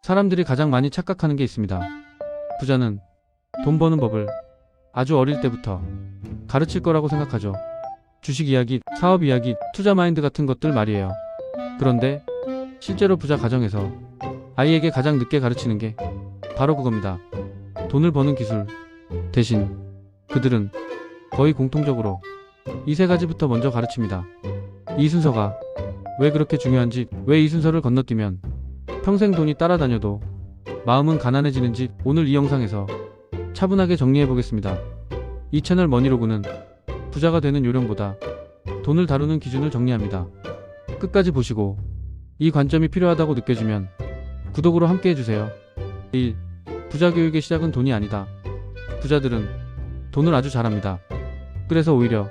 사람들이 가장 많이 착각하는 게 있습니다. 부자는 돈 버는 법을 아주 어릴 때부터 가르칠 거라고 생각하죠. 주식 이야기, 사업 이야기, 투자 마인드 같은 것들 말이에요. 그런데 실제로 부자 가정에서 아이에게 가장 늦게 가르치는 게 바로 그겁니다. 돈을 버는 기술. 대신 그들은 거의 공통적으로 이 세 가지부터 먼저 가르칩니다. 이 순서가 왜 그렇게 중요한지, 왜 이 순서를 건너뛰면 평생 돈이 따라다녀도 마음은 가난해지는지 오늘 이 영상에서 차분하게 정리해 보겠습니다. 이 채널 머니로그는 부자가 되는 요령보다 돈을 다루는 기준을 정리합니다. 끝까지 보시고 이 관점이 필요하다고 느껴지면 구독으로 함께 해주세요. 1. 부자 교육의 시작은 돈이 아니다. 부자들은 돈을 아주 잘합니다. 그래서 오히려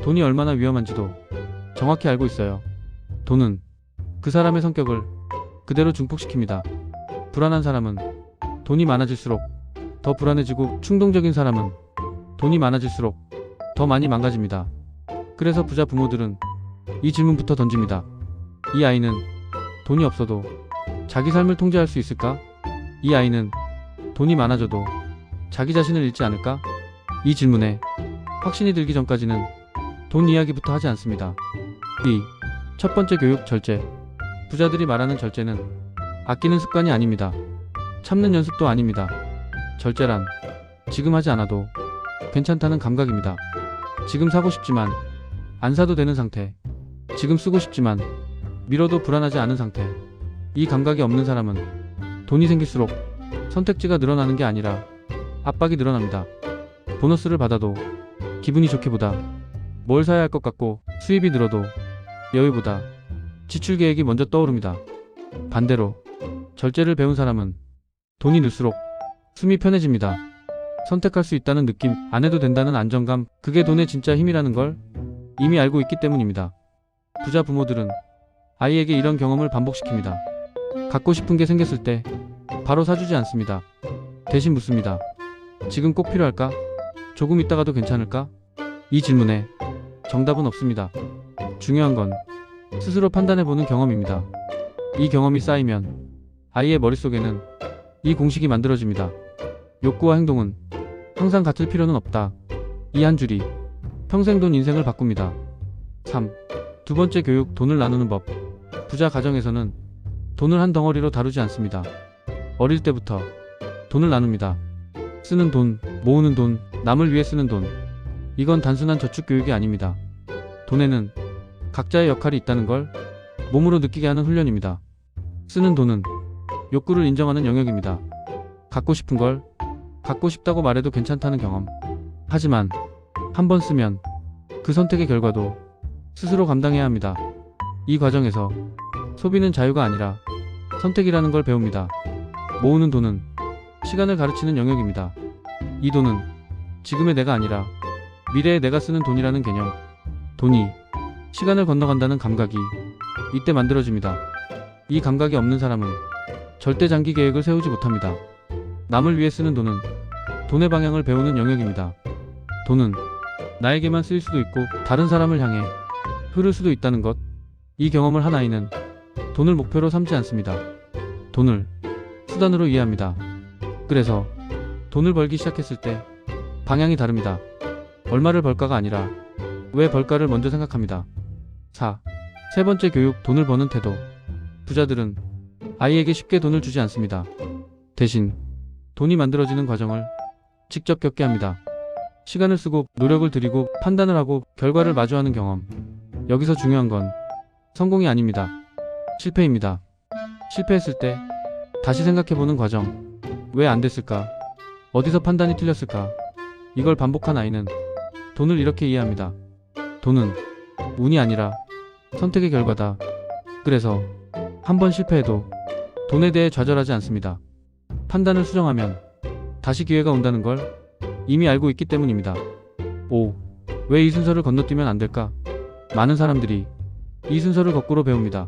돈이 얼마나 위험한지도 정확히 알고 있어요. 돈은 그 사람의 성격을 그대로 증폭시킵니다. 불안한 사람은 돈이 많아질수록 더 불안해지고, 충동적인 사람은 돈이 많아질수록 더 많이 망가집니다. 그래서 부자 부모들은 이 질문부터 던집니다. 이 아이는 돈이 없어도 자기 삶을 통제할 수 있을까? 이 아이는 돈이 많아져도 자기 자신을 잃지 않을까? 이 질문에 확신이 들기 전까지는 돈 이야기부터 하지 않습니다. 2. 첫 번째 교육, 절제. 부자들이 말하는 절제는 아끼는 습관이 아닙니다. 참는 연습도 아닙니다. 절제란 지금 하지 않아도 괜찮다는 감각입니다. 지금 사고 싶지만 안 사도 되는 상태. 지금 쓰고 싶지만 미뤄도 불안하지 않은 상태. 이 감각이 없는 사람은 돈이 생길수록 선택지가 늘어나는 게 아니라 압박이 늘어납니다. 보너스를 받아도 기분이 좋게 보다 뭘 사야 할 것 같고, 수입이 늘어도 여유보다 지출 계획이 먼저 떠오릅니다. 반대로 절제를 배운 사람은 돈이 늘수록 숨이 편해집니다. 선택할 수 있다는 느낌, 안 해도 된다는 안정감, 그게 돈의 진짜 힘이라는 걸 이미 알고 있기 때문입니다. 부자 부모들은 아이에게 이런 경험을 반복시킵니다. 갖고 싶은 게 생겼을 때 바로 사주지 않습니다. 대신 묻습니다. 지금 꼭 필요할까? 조금 있다가도 괜찮을까? 이 질문에 정답은 없습니다. 중요한 건 스스로 판단해보는 경험입니다. 이 경험이 쌓이면 아이의 머릿속에는 이 공식이 만들어집니다. 욕구와 행동은 항상 같을 필요는 없다. 이 한 줄이 평생 돈 인생을 바꿉니다. 3. 두 번째 교육, 돈을 나누는 법. 부자 가정에서는 돈을 한 덩어리로 다루지 않습니다. 어릴 때부터 돈을 나눕니다. 쓰는 돈, 모으는 돈, 남을 위해 쓰는 돈. 이건 단순한 저축 교육이 아닙니다. 돈에는 각자의 역할이 있다는 걸 몸으로 느끼게 하는 훈련입니다. 쓰는 돈은 욕구를 인정하는 영역입니다. 갖고 싶은 걸 갖고 싶다고 말해도 괜찮다는 경험. 하지만 한 번 쓰면 그 선택의 결과도 스스로 감당해야 합니다. 이 과정에서 소비는 자유가 아니라 선택이라는 걸 배웁니다. 모으는 돈은 시간을 가르치는 영역입니다. 이 돈은 지금의 내가 아니라 미래의 내가 쓰는 돈이라는 개념. 돈이 시간을 건너간다는 감각이 이때 만들어집니다. 이 감각이 없는 사람은 절대 장기 계획을 세우지 못합니다. 남을 위해 쓰는 돈은 돈의 방향을 배우는 영역입니다. 돈은 나에게만 쓰일 수도 있고 다른 사람을 향해 흐를 수도 있다는 것. 이 경험을 한 아이는 돈을 목표로 삼지 않습니다. 돈을 수단으로 이해합니다. 그래서 돈을 벌기 시작했을 때 방향이 다릅니다. 얼마를 벌까가 아니라 왜 벌까를 먼저 생각합니다. 4. 세 번째 교육, 돈을 버는 태도. 부자들은 아이에게 쉽게 돈을 주지 않습니다. 대신 돈이 만들어지는 과정을 직접 겪게 합니다. 시간을 쓰고 노력을 들이고 판단을 하고 결과를 마주하는 경험. 여기서 중요한 건 성공이 아닙니다. 실패입니다. 실패했을 때 다시 생각해보는 과정. 왜 안 됐을까? 어디서 판단이 틀렸을까? 이걸 반복한 아이는 돈을 이렇게 이해합니다. 돈은 운이 아니라 선택의 결과다. 그래서 한 번 실패해도 돈에 대해 좌절하지 않습니다. 판단을 수정하면 다시 기회가 온다는 걸 이미 알고 있기 때문입니다. 5. 왜 이 순서를 건너뛰면 안 될까? 많은 사람들이 이 순서를 거꾸로 배웁니다.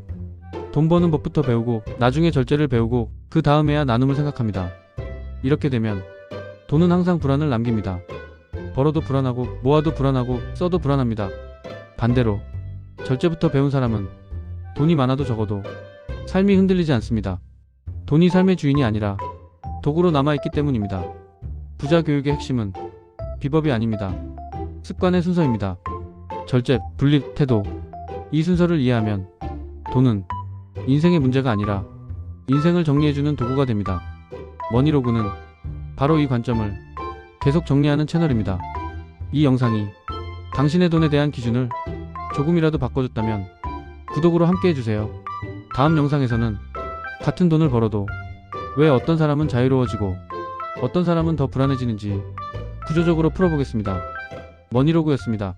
돈 버는 법부터 배우고 나중에 절제를 배우고 그 다음에야 나눔을 생각합니다. 이렇게 되면 돈은 항상 불안을 남깁니다. 벌어도 불안하고 모아도 불안하고 써도 불안합니다. 반대로 절제부터 배운 사람은 돈이 많아도 적어도 삶이 흔들리지 않습니다. 돈이 삶의 주인이 아니라 도구로 남아있기 때문입니다. 부자 교육의 핵심은 비법이 아닙니다. 습관의 순서입니다. 절제, 분립, 태도. 이 순서를 이해하면 돈은 인생의 문제가 아니라 인생을 정리해주는 도구가 됩니다. 머니로그는 바로 이 관점을 계속 정리하는 채널입니다. 이 영상이 당신의 돈에 대한 기준을 조금이라도 바꿔줬다면 구독으로 함께 해주세요. 다음 영상에서는 같은 돈을 벌어도 왜 어떤 사람은 자유로워지고 어떤 사람은 더 불안해지는지 구조적으로 풀어보겠습니다. 머니로그였습니다.